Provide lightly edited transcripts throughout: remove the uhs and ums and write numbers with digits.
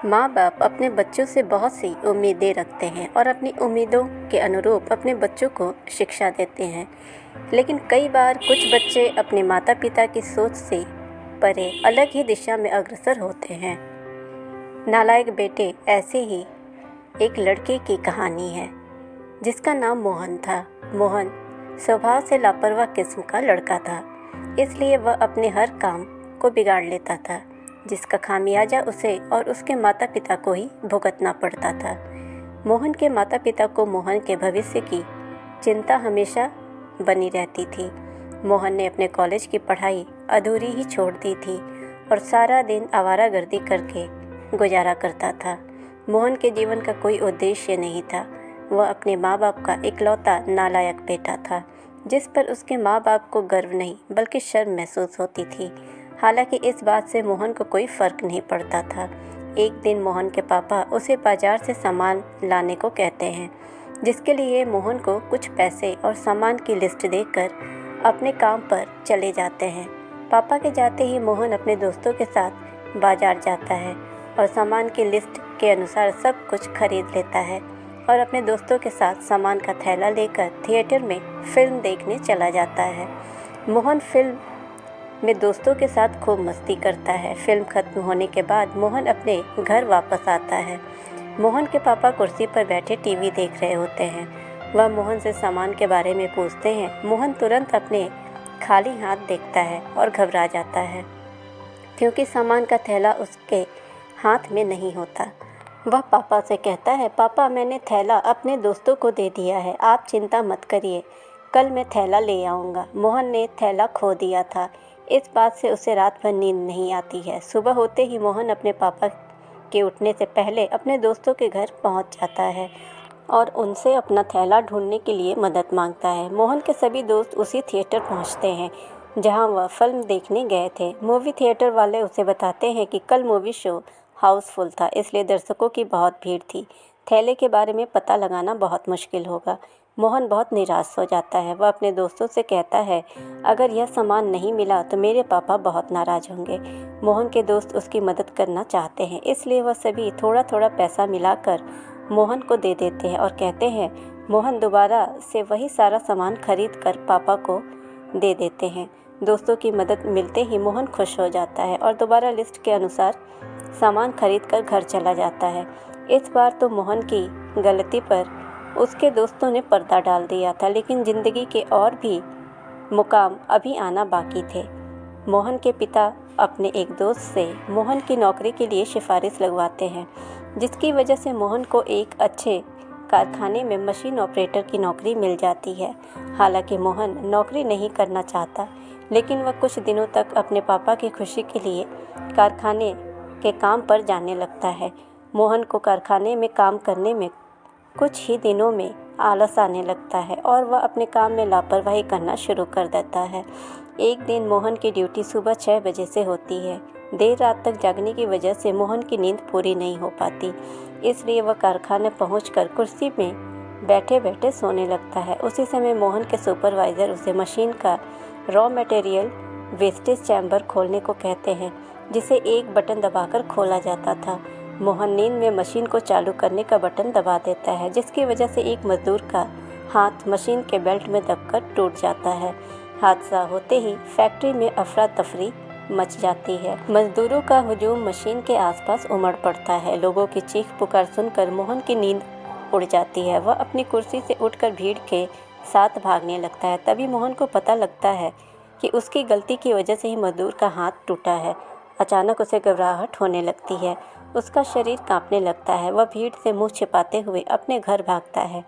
माँ बाप अपने बच्चों से बहुत सी उम्मीदें रखते हैं और अपनी उम्मीदों के अनुरूप अपने बच्चों को शिक्षा देते हैं। लेकिन कई बार कुछ बच्चे अपने माता पिता की सोच से परे अलग ही दिशा में अग्रसर होते हैं। नालायक बेटे ऐसे ही एक लड़के की कहानी है जिसका नाम मोहन था। मोहन स्वभाव से लापरवाह किस्म का लड़का था, इसलिए वह अपने हर काम को बिगाड़ लेता था, जिसका खामियाजा उसे और उसके माता पिता को ही भुगतना पड़ता था। मोहन के माता पिता को मोहन के भविष्य की चिंता हमेशा बनी रहती थी। मोहन ने अपने कॉलेज की पढ़ाई अधूरी ही छोड़ दी थी और सारा दिन आवारागर्दी करके गुजारा करता था। मोहन के जीवन का कोई उद्देश्य नहीं था। वह अपने माँ बाप का इकलौता नालायक बेटा था, जिस पर उसके माँ बाप को गर्व नहीं बल्कि शर्म महसूस होती थी। हालांकि इस बात से मोहन को कोई फ़र्क नहीं पड़ता था। एक दिन मोहन के पापा उसे बाज़ार से सामान लाने को कहते हैं, जिसके लिए मोहन को कुछ पैसे और सामान की लिस्ट देकर अपने काम पर चले जाते हैं। पापा के जाते ही मोहन अपने दोस्तों के साथ बाज़ार जाता है और सामान की लिस्ट के अनुसार सब कुछ खरीद लेता है और अपने दोस्तों के साथ सामान का थैला लेकर थिएटर में फ़िल्म देखने चला जाता है। मोहन फिल्म में दोस्तों के साथ खूब मस्ती करता है। फिल्म खत्म होने के बाद मोहन अपने घर वापस आता है। मोहन के पापा कुर्सी पर बैठे टीवी देख रहे होते हैं। वह मोहन से सामान के बारे में पूछते हैं। मोहन तुरंत अपने खाली हाथ देखता है और घबरा जाता है, क्योंकि सामान का थैला उसके हाथ में नहीं होता। वह पापा से कहता है, पापा मैंने थैला अपने दोस्तों को दे दिया है, आप चिंता मत करिए, कल मैं थैला ले आऊँगा। मोहन ने थैला खो दिया था। इस बात से उसे रात भर नींद नहीं आती है। सुबह होते ही मोहन अपने पापा के उठने से पहले अपने दोस्तों के घर पहुंच जाता है और उनसे अपना थैला ढूंढने के लिए मदद मांगता है। मोहन के सभी दोस्त उसी थिएटर पहुंचते हैं जहां वह फिल्म देखने गए थे। मूवी थिएटर वाले उसे बताते हैं कि कल मूवी शो हाउसफुल था, इसलिए दर्शकों की बहुत भीड़ थी। थैले के बारे में पता लगाना बहुत मुश्किल होगा। मोहन बहुत निराश हो जाता है। वह अपने दोस्तों से कहता है, अगर यह सामान नहीं मिला तो मेरे पापा बहुत नाराज़ होंगे। मोहन के दोस्त उसकी मदद करना चाहते हैं, इसलिए वह सभी थोड़ा थोड़ा पैसा मिलाकर मोहन को दे देते हैं और कहते हैं। मोहन दोबारा से वही सारा सामान खरीद कर पापा को दे देते हैं। दोस्तों की मदद मिलते ही मोहन खुश हो जाता है और दोबारा लिस्ट के अनुसार सामान खरीद कर घर चला जाता है। इस बार तो मोहन की गलती पर उसके दोस्तों ने पर्दा डाल दिया था, लेकिन ज़िंदगी के और भी मुकाम अभी आना बाकी थे। मोहन के पिता अपने एक दोस्त से मोहन की नौकरी के लिए सिफारिश लगवाते हैं, जिसकी वजह से मोहन को एक अच्छे कारखाने में मशीन ऑपरेटर की नौकरी मिल जाती है। हालांकि मोहन नौकरी नहीं करना चाहता, लेकिन वह कुछ दिनों तक अपने पापा की खुशी के लिए कारखाने के काम पर जाने लगता है। मोहन को कारखाने में काम करने में कुछ ही दिनों में आलस आने लगता है और वह अपने काम में लापरवाही करना शुरू कर देता है। एक दिन मोहन की ड्यूटी सुबह 6 बजे से होती है। देर रात तक जागने की वजह से मोहन की नींद पूरी नहीं हो पाती, इसलिए वह कारखाने पहुंचकर कुर्सी में बैठे बैठे सोने लगता है। उसी समय मोहन के सुपरवाइज़र उसे मशीन का रॉ मटेरियल वेस्टेज चैम्बर खोलने को कहते हैं, जिसे एक बटन दबाकर खोला जाता था। मोहन नींद में मशीन को चालू करने का बटन दबा देता है, जिसकी वजह से एक मजदूर का हाथ मशीन के बेल्ट में दबकर टूट जाता है। हादसा होते ही फैक्ट्री में अफरा तफरी मच जाती है। मजदूरों का हुजूम मशीन के आसपास उमड़ पड़ता है। लोगों की चीख पुकार सुनकर मोहन की नींद उड़ जाती है। वह अपनी कुर्सी से उठकर भीड़ के साथ भागने लगता है। तभी मोहन को पता लगता है कि उसकी गलती की वजह से ही मजदूर का हाथ टूटा है। अचानक उसे घबराहट होने लगती है। उसका शरीर कांपने लगता है। वह भीड़ से मुंह छिपाते हुए अपने घर भागता है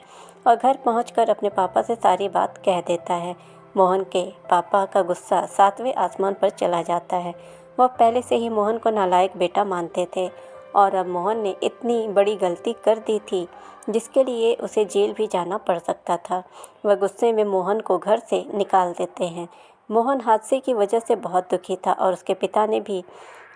और घर पहुंचकर अपने पापा से सारी बात कह देता है। मोहन के पापा का गुस्सा 7वें आसमान पर चला जाता है। वह पहले से ही मोहन को नालायक बेटा मानते थे और अब मोहन ने इतनी बड़ी गलती कर दी थी, जिसके लिए उसे जेल भी जाना पड़ सकता था। वह गुस्से में मोहन को घर से निकाल देते हैं। मोहन हादसे की वजह से बहुत दुखी था और उसके पिता ने भी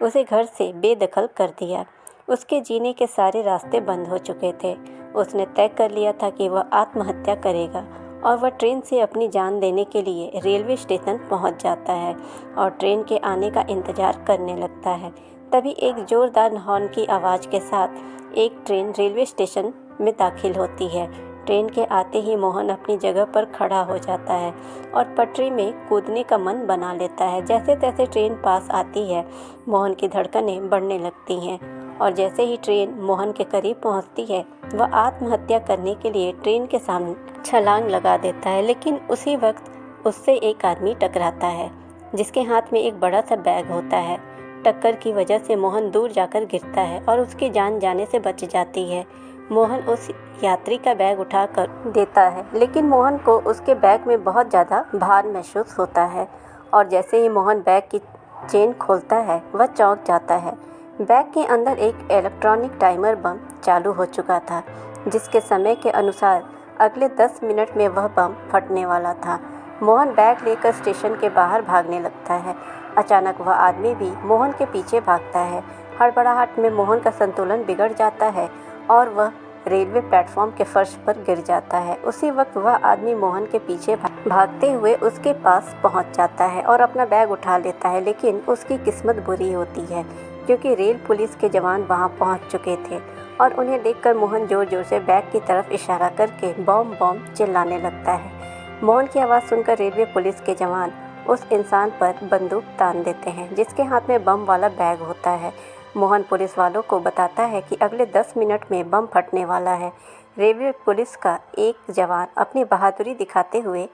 उसे घर से बेदखल कर दिया। उसके जीने के सारे रास्ते बंद हो चुके थे। उसने तय कर लिया था कि वह आत्महत्या करेगा और वह ट्रेन से अपनी जान देने के लिए रेलवे स्टेशन पहुंच जाता है और ट्रेन के आने का इंतज़ार करने लगता है। तभी एक ज़ोरदार हॉर्न की आवाज़ के साथ एक ट्रेन रेलवे स्टेशन में दाखिल होती है। ट्रेन के आते ही मोहन अपनी जगह पर खड़ा हो जाता है और पटरी में कूदने का मन बना लेता है। जैसे तैसे ट्रेन पास आती है, मोहन की धड़कनें बढ़ने लगती हैं और जैसे ही ट्रेन मोहन के करीब पहुंचती है, वह आत्महत्या करने के लिए ट्रेन के सामने छलांग लगा देता है। लेकिन उसी वक्त उससे एक आदमी टकराता है जिसके हाथ में एक बड़ा सा बैग होता है। टक्कर की वजह से मोहन दूर जाकर गिरता है और उसकी जान जाने से बच जाती है। मोहन उस यात्री का बैग उठाकर देता है, लेकिन मोहन को उसके बैग में बहुत ज़्यादा भार महसूस होता है और जैसे ही मोहन बैग की चेन खोलता है, वह चौंक जाता है। बैग के अंदर एक इलेक्ट्रॉनिक टाइमर बम चालू हो चुका था, जिसके समय के अनुसार अगले 10 मिनट में वह बम फटने वाला था। मोहन बैग लेकर स्टेशन के बाहर भागने लगता है। अचानक वह आदमी भी मोहन के पीछे भागता है। हड़बड़ाहट में मोहन का संतुलन बिगड़ जाता है और वह रेलवे प्लेटफॉर्म के फर्श पर गिर जाता है। उसी वक्त वह आदमी मोहन के पीछे भागते हुए उसके पास पहुंच जाता है और अपना बैग उठा लेता है, लेकिन उसकी किस्मत बुरी होती है क्योंकि रेल पुलिस के जवान वहां पहुंच चुके थे और उन्हें देखकर मोहन जोर जोर से बैग की तरफ इशारा करके बम बम चिल्लाने लगता है। मोहन की आवाज़ सुनकर रेलवे पुलिस के जवान उस इंसान पर बंदूक तान देते हैं जिसके हाथ में बम वाला बैग होता है। मोहन पुलिस वालों को बताता है कि अगले 10 मिनट में बम फटने वाला है। रेलवे पुलिस का एक जवान अपनी बहादुरी दिखाते हुए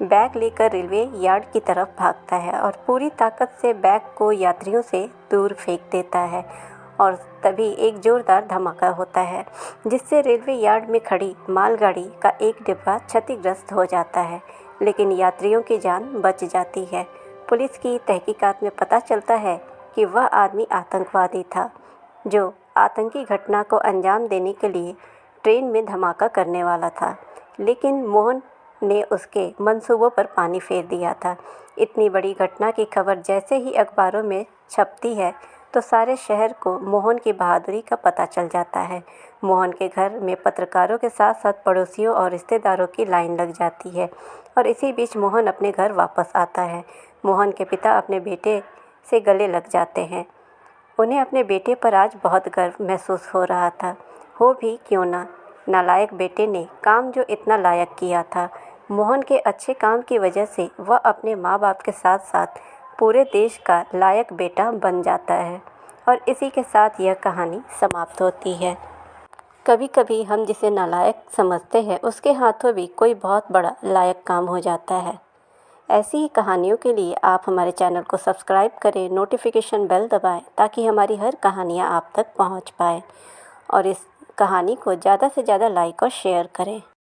बैग लेकर रेलवे यार्ड की तरफ भागता है और पूरी ताकत से बैग को यात्रियों से दूर फेंक देता है और तभी एक ज़ोरदार धमाका होता है जिससे रेलवे यार्ड में खड़ी मालगाड़ी का एक डिब्बा क्षतिग्रस्त हो जाता है, लेकिन यात्रियों की जान बच जाती है। पुलिस की तहकीकात में पता चलता है कि वह आदमी आतंकवादी था जो आतंकी घटना को अंजाम देने के लिए ट्रेन में धमाका करने वाला था, लेकिन मोहन ने उसके मंसूबों पर पानी फेर दिया था। इतनी बड़ी घटना की खबर जैसे ही अखबारों में छपती है तो सारे शहर को मोहन की बहादुरी का पता चल जाता है। मोहन के घर में पत्रकारों के साथ साथ पड़ोसियों और रिश्तेदारों की लाइन लग जाती है और इसी बीच मोहन अपने घर वापस आता है। मोहन के पिता अपने बेटे से गले लग जाते हैं। उन्हें अपने बेटे पर आज बहुत गर्व महसूस हो रहा था। हो भी क्यों ना, नालायक बेटे ने काम जो इतना लायक किया था। मोहन के अच्छे काम की वजह से वह अपने माँ बाप के साथ साथ पूरे देश का लायक बेटा बन जाता है और इसी के साथ यह कहानी समाप्त होती है। कभी कभी हम जिसे नालायक समझते हैं उसके हाथों भी कोई बहुत बड़ा लायक काम हो जाता है। ऐसी ही कहानियों के लिए आप हमारे चैनल को सब्सक्राइब करें, नोटिफिकेशन बेल दबाएं ताकि हमारी हर कहानियाँ आप तक पहुँच पाए और इस कहानी को ज़्यादा से ज़्यादा लाइक और शेयर करें।